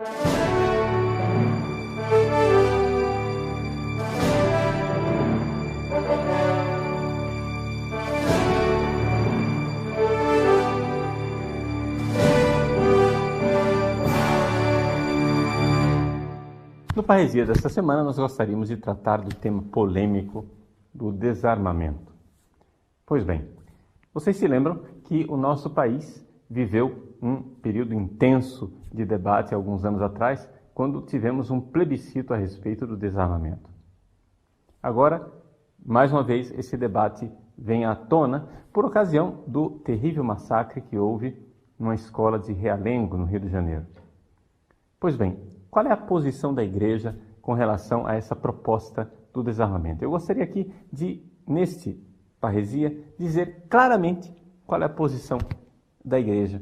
No Parresia desta semana, nós gostaríamos de tratar do tema polêmico do desarmamento. Pois bem, vocês se lembram que o nosso país viveu um período intenso de debate alguns anos atrás, quando tivemos um plebiscito a respeito do desarmamento. Agora, mais uma vez, esse debate vem à tona por ocasião do terrível massacre que houve numa escola de Realengo, no Rio de Janeiro. Pois bem, qual é a posição da Igreja com relação a essa proposta do desarmamento? Eu gostaria aqui de, neste Parresia, dizer claramente qual é a posição da Igreja.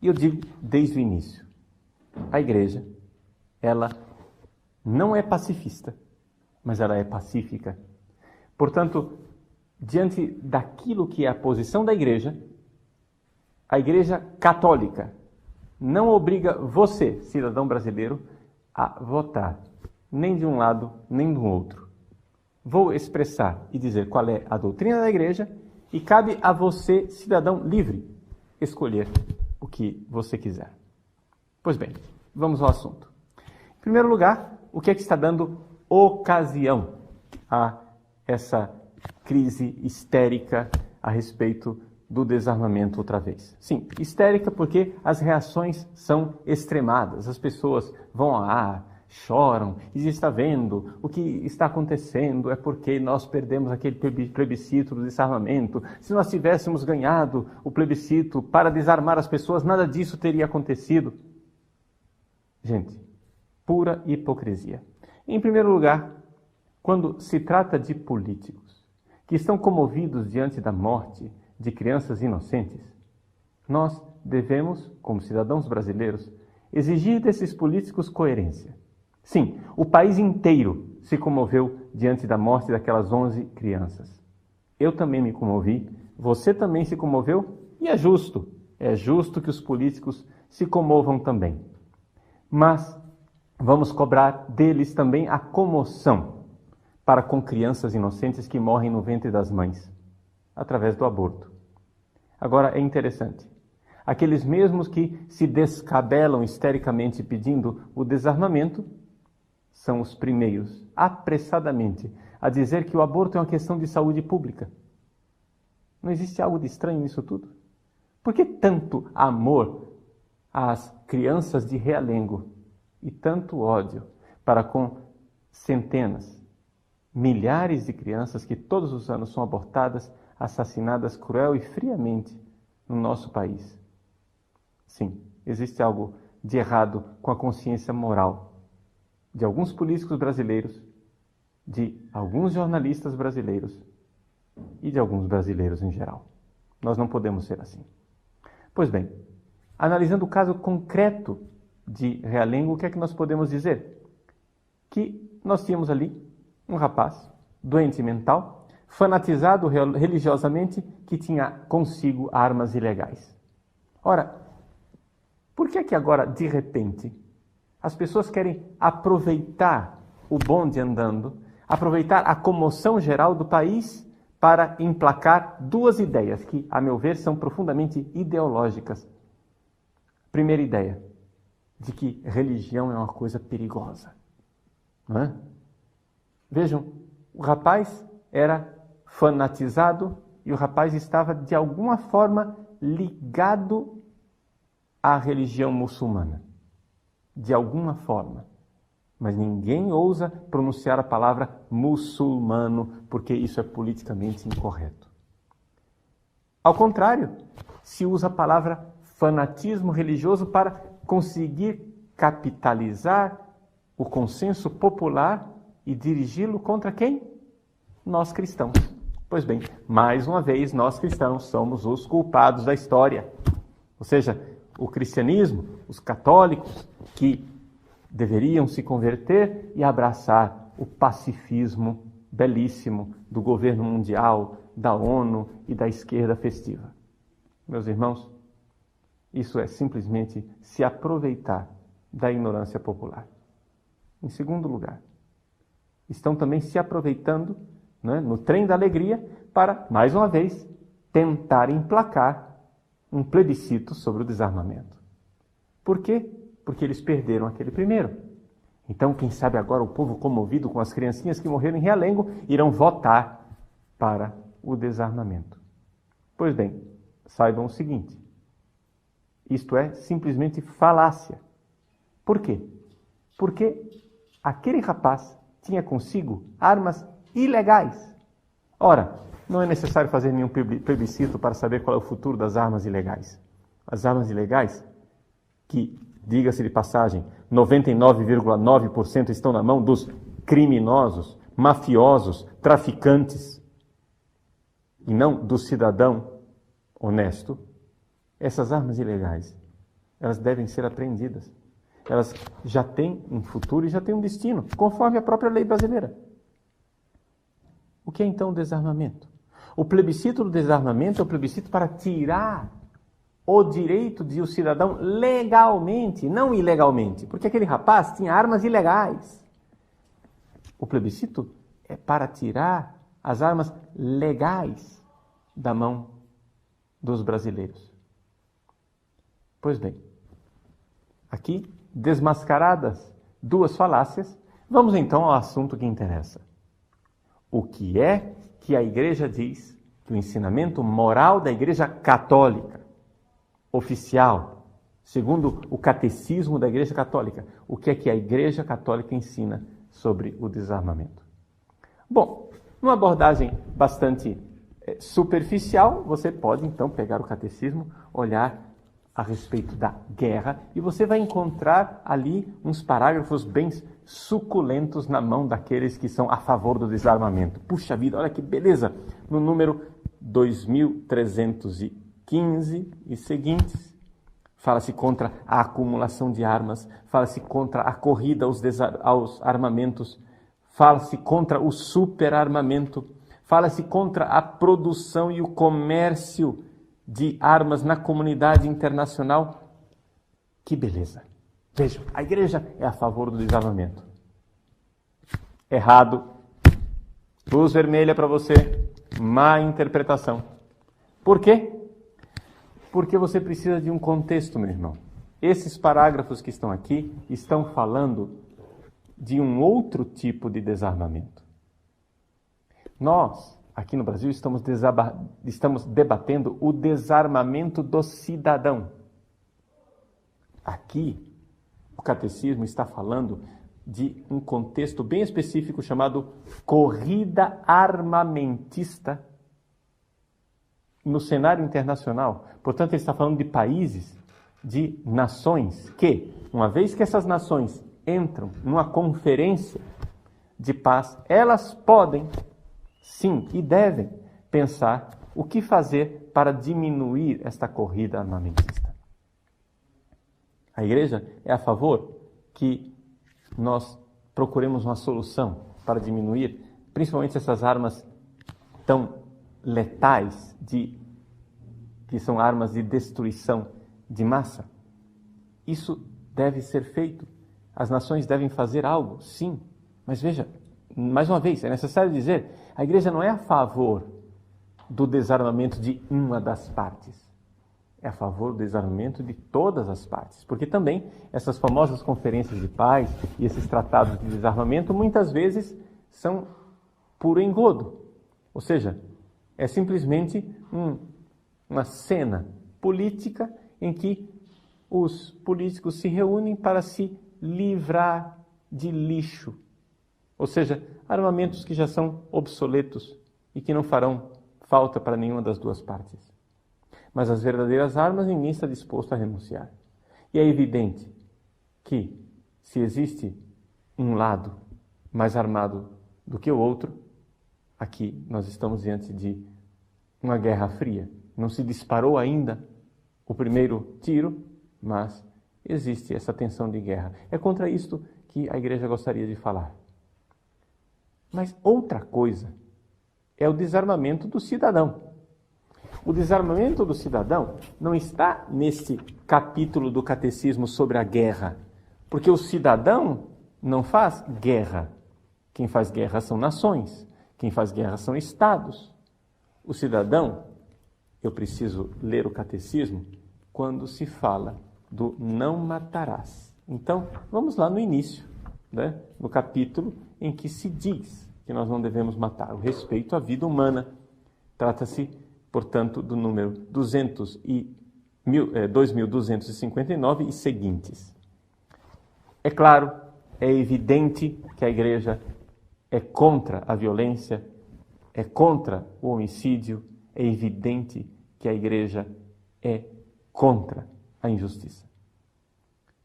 E eu digo desde o início. A Igreja, ela não é pacifista, mas ela é pacífica. Portanto, diante daquilo que é a posição da Igreja, a Igreja católica não obriga você, cidadão brasileiro, a votar, nem de um lado, nem do outro. Vou expressar e dizer qual é a doutrina da Igreja e cabe a você, cidadão livre, escolher o que você quiser. Pois bem, vamos ao assunto. Em primeiro lugar, o que é que está dando ocasião a essa crise histérica a respeito do desarmamento outra vez? Sim, histérica porque as reações são extremadas. As pessoas vão lá, choram, e está vendo o que está acontecendo é porque nós perdemos aquele plebiscito do desarmamento. Se nós tivéssemos ganhado o plebiscito para desarmar as pessoas, nada disso teria acontecido. Gente, pura hipocrisia. Em primeiro lugar, quando se trata de políticos que estão comovidos diante da morte de crianças inocentes, nós devemos, como cidadãos brasileiros, exigir desses políticos coerência. Sim, o país inteiro se comoveu diante da morte daquelas 11 crianças. Eu também me comovi, você também se comoveu, e é justo que os políticos se comovam também. Mas vamos cobrar deles também a comoção para com crianças inocentes que morrem no ventre das mães, através do aborto. Agora, é interessante. Aqueles mesmos que se descabelam histericamente pedindo o desarmamento são os primeiros, apressadamente, a dizer que o aborto é uma questão de saúde pública. Não existe algo de estranho nisso tudo? Por que tanto amor às crianças de Realengo e tanto ódio para com centenas, milhares de crianças que todos os anos são abortadas, assassinadas cruel e friamente no nosso país? Sim, existe algo de errado com a consciência moral de alguns políticos brasileiros, de alguns jornalistas brasileiros e de alguns brasileiros em geral. Nós não podemos ser assim. Pois bem, analisando o caso concreto de Realengo, o que é que nós podemos dizer? Que nós tínhamos ali um rapaz doente mental, fanatizado religiosamente, que tinha consigo armas ilegais. Ora, por que é que agora, de repente, as pessoas querem aproveitar o bonde andando, aproveitar a comoção geral do país para emplacar duas ideias que, a meu ver, são profundamente ideológicas? Primeira ideia, de que religião é uma coisa perigosa. Não é? Vejam, o rapaz era fanatizado e o rapaz estava, de alguma forma, ligado à religião muçulmana. De alguma forma. Mas ninguém ousa pronunciar a palavra muçulmano, porque isso é politicamente incorreto. Ao contrário, se usa a palavra fanatismo religioso para conseguir capitalizar o consenso popular e dirigi-lo contra quem? Nós cristãos. Pois bem, mais uma vez, nós cristãos somos os culpados da história. Ou seja, o cristianismo, os católicos, que deveriam se converter e abraçar o pacifismo belíssimo do governo mundial, da ONU e da esquerda festiva. Meus irmãos, isso é simplesmente se aproveitar da ignorância popular. Em segundo lugar, estão também se aproveitando, né, no trem da alegria para, mais uma vez, tentar emplacar um plebiscito sobre o desarmamento. Por quê? Porque eles perderam aquele primeiro. Então, quem sabe agora o povo comovido com as criancinhas que morreram em Realengo irão votar para o desarmamento. Pois bem, saibam o seguinte, isto é simplesmente falácia. Por quê? Porque aquele rapaz tinha consigo armas ilegais. Ora, não é necessário fazer nenhum plebiscito para saber qual é o futuro das armas ilegais. As armas ilegais, que, diga-se de passagem, 99,9% estão na mão dos criminosos, mafiosos, traficantes, e não do cidadão honesto, essas armas ilegais, elas devem ser apreendidas. Elas já têm um futuro e já têm um destino, conforme a própria lei brasileira. O que é então o desarmamento? O plebiscito do desarmamento é o plebiscito para tirar o direito de o cidadão legalmente, não ilegalmente, porque aquele rapaz tinha armas ilegais. O plebiscito é para tirar as armas legais da mão dos brasileiros. Pois bem, aqui, desmascaradas duas falácias, vamos então ao assunto que interessa. O que é que a Igreja diz, que o ensinamento moral da Igreja Católica, oficial, segundo o catecismo da Igreja Católica, o que é que a Igreja Católica ensina sobre o desarmamento? Bom, numa abordagem bastante superficial, você pode então pegar o catecismo, olhar a respeito da guerra, e você vai encontrar ali uns parágrafos bem suculentos na mão daqueles que são a favor do desarmamento. Puxa vida, olha que beleza! No número 2315 e seguintes, fala-se contra a acumulação de armas, fala-se contra a corrida aos armamentos, fala-se contra o superarmamento, fala-se contra a produção e o comércio de armas na comunidade internacional. Que beleza! Vejam, a igreja é a favor do desarmamento. Errado. Luz vermelha para você. Má interpretação. Por quê? Porque você precisa de um contexto, meu irmão. Esses parágrafos que estão aqui estão falando de um outro tipo de desarmamento. Nós, aqui no Brasil, estamos debatendo o desarmamento do cidadão. Aqui, o catecismo está falando de um contexto bem específico chamado corrida armamentista no cenário internacional. Portanto, ele está falando de países, de nações que, uma vez que essas nações entram numa conferência de paz, elas podem, sim, e devem pensar o que fazer para diminuir esta corrida armamentista. A igreja é a favor que nós procuremos uma solução para diminuir, principalmente essas armas tão letais, que são armas de destruição de massa. Isso deve ser feito. As nações devem fazer algo, sim. Mas veja, mais uma vez, é necessário dizer, a igreja não é a favor do desarmamento de uma das partes. É a favor do desarmamento de todas as partes. Porque também essas famosas conferências de paz e esses tratados de desarmamento muitas vezes são puro engodo. Ou seja, é simplesmente uma cena política em que os políticos se reúnem para se livrar de lixo. Ou seja, armamentos que já são obsoletos e que não farão falta para nenhuma das duas partes. Mas as verdadeiras armas ninguém está disposto a renunciar. E é evidente que, se existe um lado mais armado do que o outro, aqui nós estamos diante de uma guerra fria. Não se disparou ainda o primeiro tiro, mas existe essa tensão de guerra. É contra isto que a igreja gostaria de falar. Mas outra coisa é o desarmamento do cidadão. O desarmamento do cidadão não está neste capítulo do catecismo sobre a guerra. Porque o cidadão não faz guerra. Quem faz guerra são nações. Quem faz guerra são estados. O cidadão, eu preciso ler o catecismo quando se fala do não matarás. Então, vamos lá no início, né? No capítulo em que se diz que nós não devemos matar. O respeito à vida humana. Trata-se, portanto, do número 2259 e seguintes. É claro, é evidente que a Igreja é contra a violência, é contra o homicídio, é evidente que a Igreja é contra a injustiça.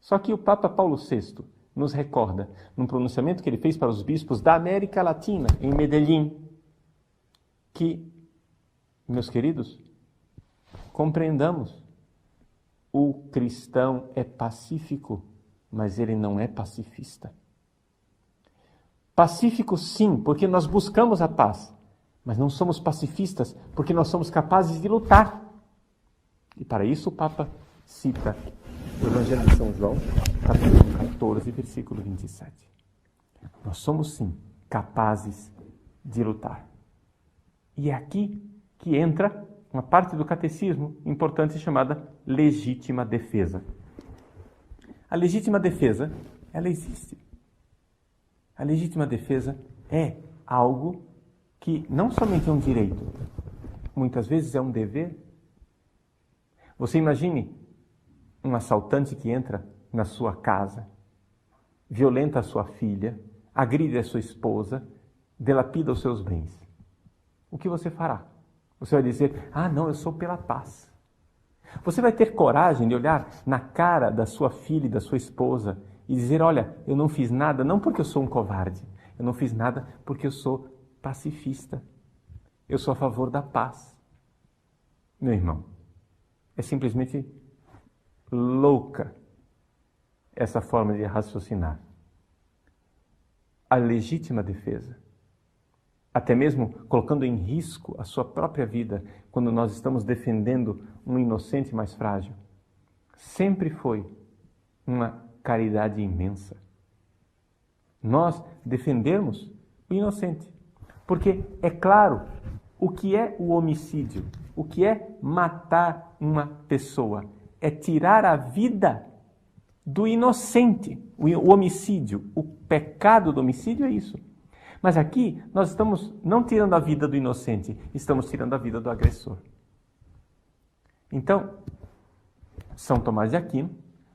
Só que o Papa Paulo VI nos recorda, num pronunciamento que ele fez para os bispos da América Latina, em Medellín, que, meus queridos, compreendamos, o cristão é pacífico, mas ele não é pacifista. Pacífico sim, porque nós buscamos a paz, mas não somos pacifistas porque nós somos capazes de lutar. E para isso o Papa cita o Evangelho de São João, capítulo 14, versículo 27. Nós somos sim capazes de lutar. E é aqui que entra uma parte do catecismo importante chamada legítima defesa. A legítima defesa, ela existe. A legítima defesa é algo que não somente é um direito, muitas vezes é um dever. Você imagine um assaltante que entra na sua casa, violenta a sua filha, agride a sua esposa, dilapida os seus bens. O que você fará? Você vai dizer, não, eu sou pela paz. Você vai ter coragem de olhar na cara da sua filha e da sua esposa e dizer, olha, eu não fiz nada, não porque eu sou um covarde, eu não fiz nada porque eu sou pacifista. Eu sou a favor da paz. Meu irmão, é simplesmente louca essa forma de raciocinar. A legítima defesa, até mesmo colocando em risco a sua própria vida, quando nós estamos defendendo um inocente mais frágil, sempre foi uma caridade imensa. Nós defendermos o inocente. Porque, é claro, o que é o homicídio? O que é matar uma pessoa? É tirar a vida do inocente. O homicídio, o pecado do homicídio é isso. Mas aqui nós estamos não tirando a vida do inocente, estamos tirando a vida do agressor. Então, São Tomás de Aquino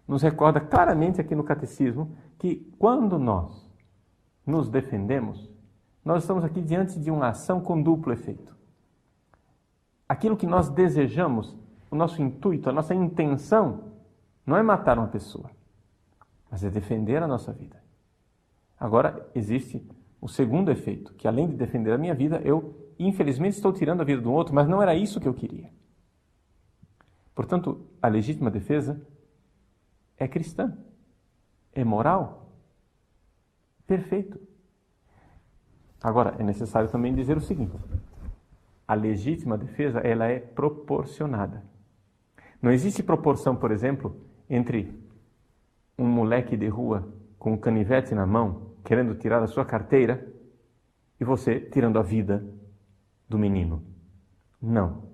nos recorda claramente aqui no Catecismo que quando nós nos defendemos, nós estamos aqui diante de uma ação com duplo efeito. Aquilo que nós desejamos, o nosso intuito, a nossa intenção, não é matar uma pessoa, mas é defender a nossa vida. Agora, existe o segundo efeito, que além de defender a minha vida, eu, infelizmente, estou tirando a vida do outro, mas não era isso que eu queria. Portanto, a legítima defesa é cristã, é moral, perfeito. Agora, é necessário também dizer o seguinte, a legítima defesa, ela é proporcionada. Não existe proporção, por exemplo, entre um moleque de rua com um canivete na mão, querendo tirar a sua carteira, e você tirando a vida do menino. Não.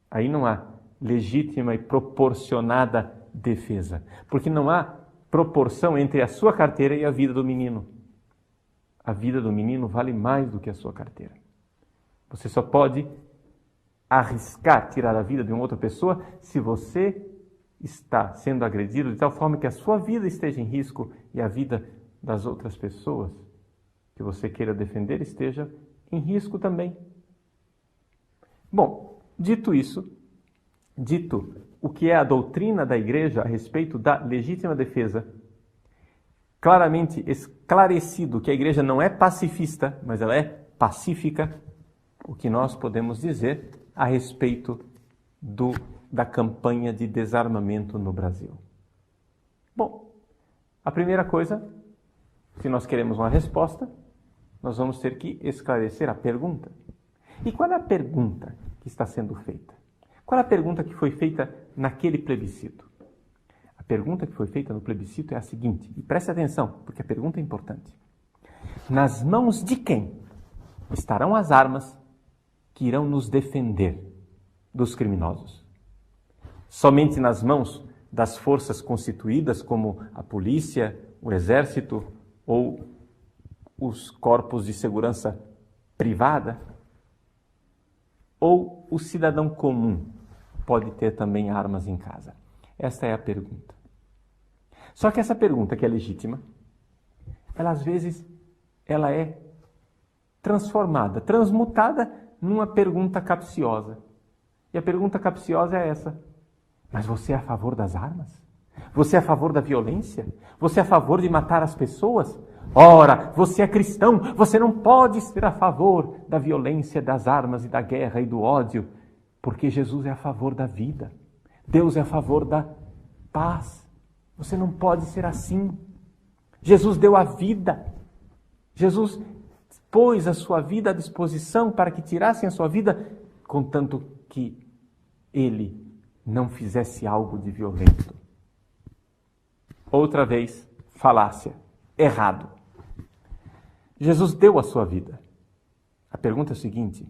Aí não há legítima e proporcionada defesa, porque não há proporção entre a sua carteira e a vida do menino. A vida do menino vale mais do que a sua carteira. Você só pode arriscar tirar a vida de uma outra pessoa se você está sendo agredido de tal forma que a sua vida esteja em risco e a vida das outras pessoas que você queira defender esteja em risco também. Bom, dito isso, dito o que é a doutrina da Igreja a respeito da legítima defesa, claramente esclarecido que a Igreja não é pacifista, mas ela é pacífica, o que nós podemos dizer a respeito da campanha de desarmamento no Brasil? Bom, a primeira coisa, se nós queremos uma resposta, nós vamos ter que esclarecer a pergunta. E qual é a pergunta que está sendo feita? Qual é a pergunta que foi feita naquele plebiscito? A A pergunta que foi feita no plebiscito é a seguinte, e preste atenção, porque a pergunta é importante. Nas mãos de quem estarão as armas que irão nos defender dos criminosos? Somente nas mãos das forças constituídas, como a polícia, o exército ou os corpos de segurança privada? Ou o cidadão comum pode ter também armas em casa? Esta é a pergunta. Só que essa pergunta, que é legítima, ela às vezes ela é transformada, transmutada numa pergunta capciosa. E a pergunta capciosa é essa: mas você é a favor das armas? Você é a favor da violência? Você é a favor de matar as pessoas? Ora, você é cristão, você não pode ser a favor da violência, das armas e da guerra e do ódio, porque Jesus é a favor da vida. Deus é a favor da paz. Você não pode ser assim. Jesus deu a vida. Jesus pôs a sua vida à disposição para que tirassem a sua vida, contanto que ele não fizesse algo de violento. Outra vez, falácia, errado. Jesus deu a sua vida. A pergunta é a seguinte: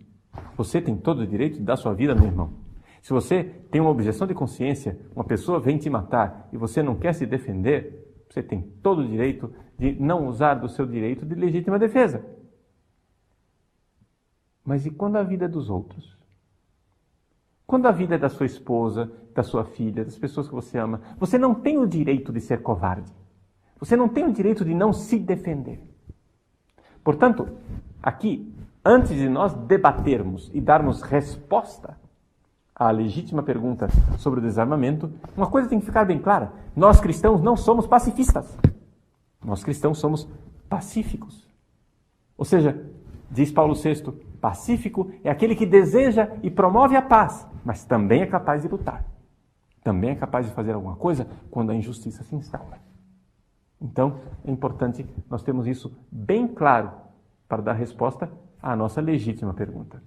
você tem todo o direito de dar sua vida, meu irmão? Se você tem uma objeção de consciência, uma pessoa vem te matar e você não quer se defender, você tem todo o direito de não usar do seu direito de legítima defesa. Mas e quando a vida é dos outros? Quando a vida é da sua esposa, da sua filha, das pessoas que você ama, você não tem o direito de ser covarde. Você não tem o direito de não se defender. Portanto, aqui, antes de nós debatermos e darmos resposta à legítima pergunta sobre o desarmamento, uma coisa tem que ficar bem clara: nós cristãos não somos pacifistas. Nós cristãos somos pacíficos. Ou seja, diz Paulo VI, pacífico é aquele que deseja e promove a paz, mas também é capaz de lutar. Também é capaz de fazer alguma coisa quando a injustiça se instaura. Então, é importante nós termos isso bem claro para dar resposta à nossa legítima pergunta.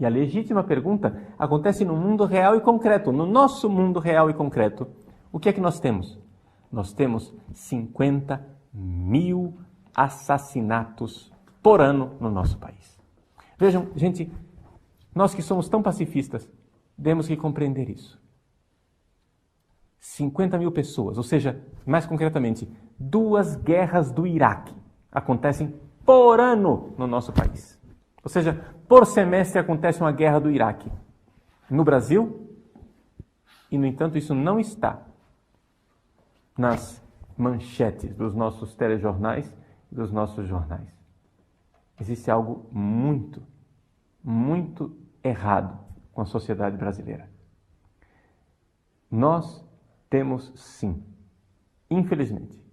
E a legítima pergunta acontece no mundo real e concreto. No nosso mundo real e concreto, o que é que nós temos? Nós temos 50 mil assassinatos por ano no nosso país. Vejam, gente, nós que somos tão pacifistas, temos que compreender isso. 50 mil pessoas, ou seja, mais concretamente, 2 guerras do Iraque acontecem por ano no nosso país. Ou seja, por semestre acontece uma guerra do Iraque no Brasil e, no entanto, isso não está nas manchetes dos nossos telejornais e dos nossos jornais. Existe algo muito, muito errado com a sociedade brasileira. Nós temos, sim, infelizmente,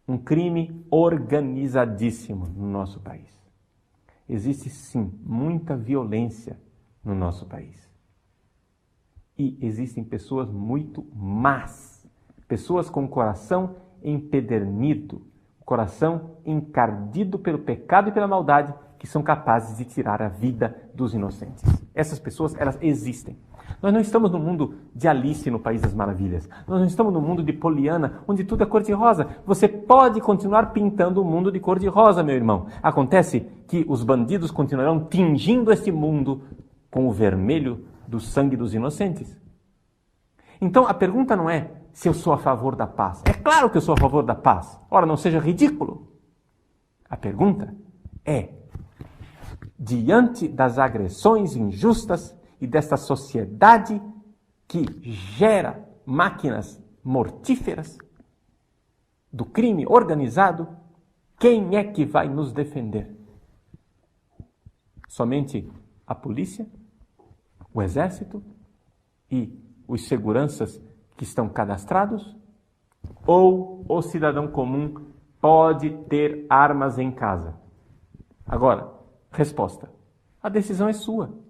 um crime organizadíssimo no nosso país. Existe, sim, muita violência no nosso país. E existem pessoas muito más, pessoas com o coração empedernido, coração encardido pelo pecado e pela maldade, que são capazes de tirar a vida dos inocentes. Essas pessoas, elas existem. Nós não estamos no mundo de Alice no País das Maravilhas. Nós não estamos no mundo de Poliana, onde tudo é cor-de-rosa. Você pode continuar pintando o mundo de cor-de-rosa, meu irmão. Acontece que os bandidos continuarão tingindo este mundo com o vermelho do sangue dos inocentes. Então, a pergunta não é se eu sou a favor da paz. É claro que eu sou a favor da paz. Ora, não seja ridículo. A pergunta é: diante das agressões injustas e desta sociedade que gera máquinas mortíferas do crime organizado, quem é que vai nos defender? Somente a polícia, o exército e os seguranças que estão cadastrados? Ou o cidadão comum pode ter armas em casa? Agora, resposta: a decisão é sua.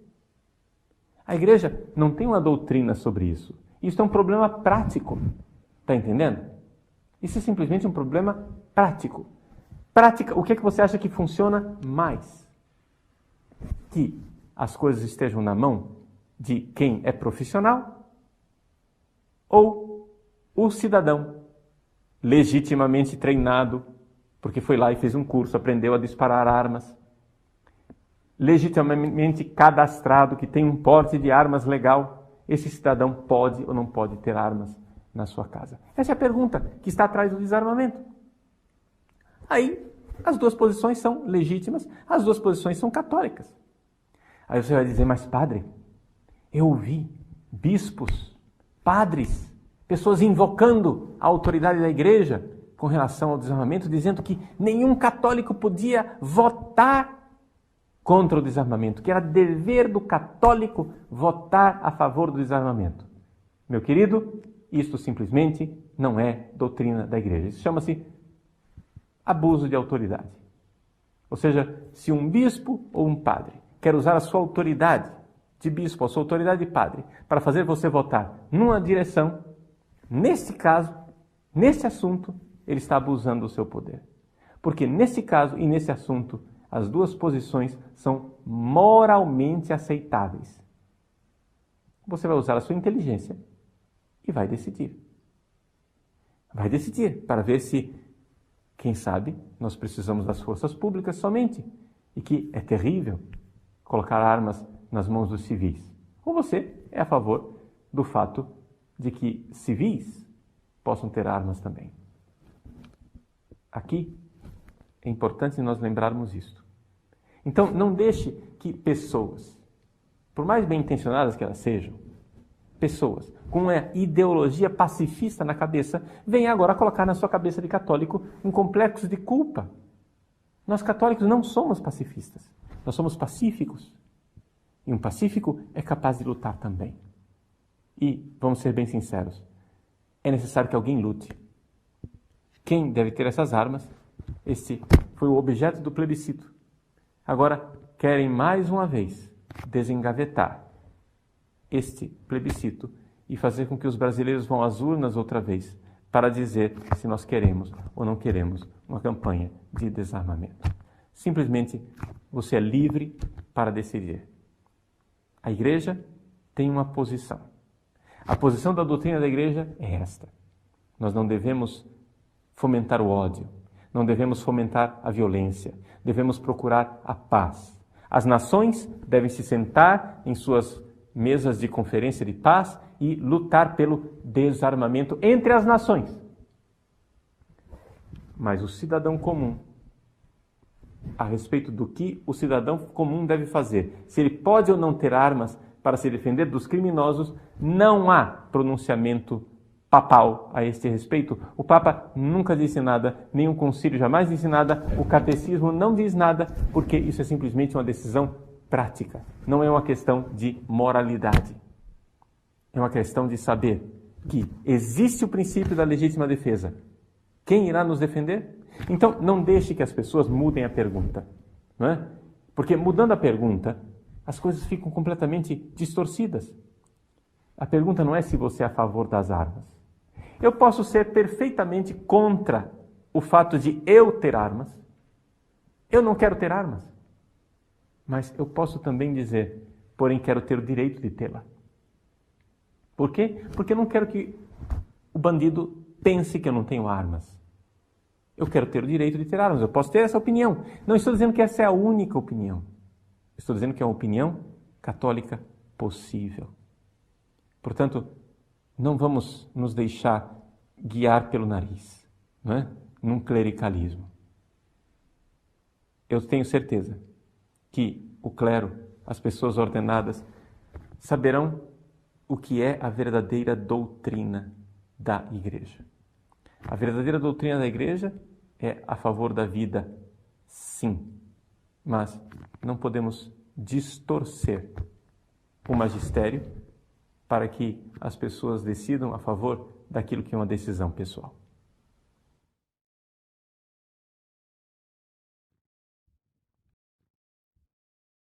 A igreja não tem uma doutrina sobre isso. Isso é um problema prático. Está entendendo? Isso é simplesmente um problema prático. Prática, o que é que você acha que funciona mais? Que as coisas estejam na mão de quem é profissional? Ou o cidadão, legitimamente treinado, porque foi lá e fez um curso, aprendeu a disparar armas, legitimamente cadastrado, que tem um porte de armas legal, esse cidadão pode ou não pode ter armas na sua casa? Essa é a pergunta que está atrás do desarmamento. Aí, as duas posições são legítimas, as duas posições são católicas. Aí você vai dizer, mas padre, eu ouvi bispos, padres, pessoas invocando a autoridade da igreja com relação ao desarmamento, dizendo que nenhum católico podia votar contra o desarmamento, que era dever do católico votar a favor do desarmamento. Meu querido, isto simplesmente não é doutrina da igreja. Isso chama-se abuso de autoridade. Ou seja, se um bispo ou um padre quer usar a sua autoridade de bispo, a sua autoridade de padre, para fazer você votar numa direção, nesse caso, nesse assunto, ele está abusando do seu poder. Porque nesse caso e nesse assunto, as duas posições são moralmente aceitáveis. Você vai usar a sua inteligência e vai decidir. Vai decidir para ver se, quem sabe, nós precisamos das forças públicas somente e que é terrível colocar armas nas mãos dos civis. Ou você é a favor do fato de que civis possam ter armas também. Aqui é importante nós lembrarmos isto. Então, não deixe que pessoas, por mais bem intencionadas que elas sejam, pessoas com uma ideologia pacifista na cabeça, venham agora colocar na sua cabeça de católico um complexo de culpa. Nós católicos não somos pacifistas, nós somos pacíficos. E um pacífico é capaz de lutar também. E, vamos ser bem sinceros, é necessário que alguém lute. Quem deve ter essas armas? Esse foi o objeto do plebiscito. Agora, querem mais uma vez desengavetar este plebiscito e fazer com que os brasileiros vão às urnas outra vez para dizer se nós queremos ou não queremos uma campanha de desarmamento. Simplesmente, você é livre para decidir. A igreja tem uma posição. A posição da doutrina da igreja é esta. Nós não devemos fomentar o ódio, não devemos fomentar a violência, devemos procurar a paz. As nações devem se sentar em suas mesas de conferência de paz e lutar pelo desarmamento entre as nações. Mas o cidadão comum, a respeito do que o cidadão comum deve fazer, se ele pode ou não ter armas para se defender dos criminosos, não há pronunciamento papal a este respeito. O Papa nunca disse nada, nem o concílio jamais disse nada, o catecismo não diz nada, porque isso é simplesmente uma decisão prática. Não é uma questão de moralidade. É uma questão de saber que existe o princípio da legítima defesa. Quem irá nos defender? Então, não deixe que as pessoas mudem a pergunta. Não é? Porque mudando a pergunta, as coisas ficam completamente distorcidas. A pergunta não é se você é a favor das armas. Eu posso ser perfeitamente contra o fato de eu ter armas. Eu não quero ter armas. Mas eu posso também dizer, porém quero ter o direito de tê-la. Por quê? Porque eu não quero que o bandido pense que eu não tenho armas. Eu quero ter o direito de ter armas. Eu posso ter essa opinião. Não estou dizendo que essa é a única opinião. Estou dizendo que é uma opinião católica possível. Portanto, não vamos nos deixar guiar pelo nariz, não é? Num clericalismo. Eu tenho certeza que o clero, as pessoas ordenadas, saberão o que é a verdadeira doutrina da igreja. A verdadeira doutrina da igreja é a favor da vida, sim, mas não podemos distorcer o magistério para que as pessoas decidam a favor daquilo que é uma decisão pessoal.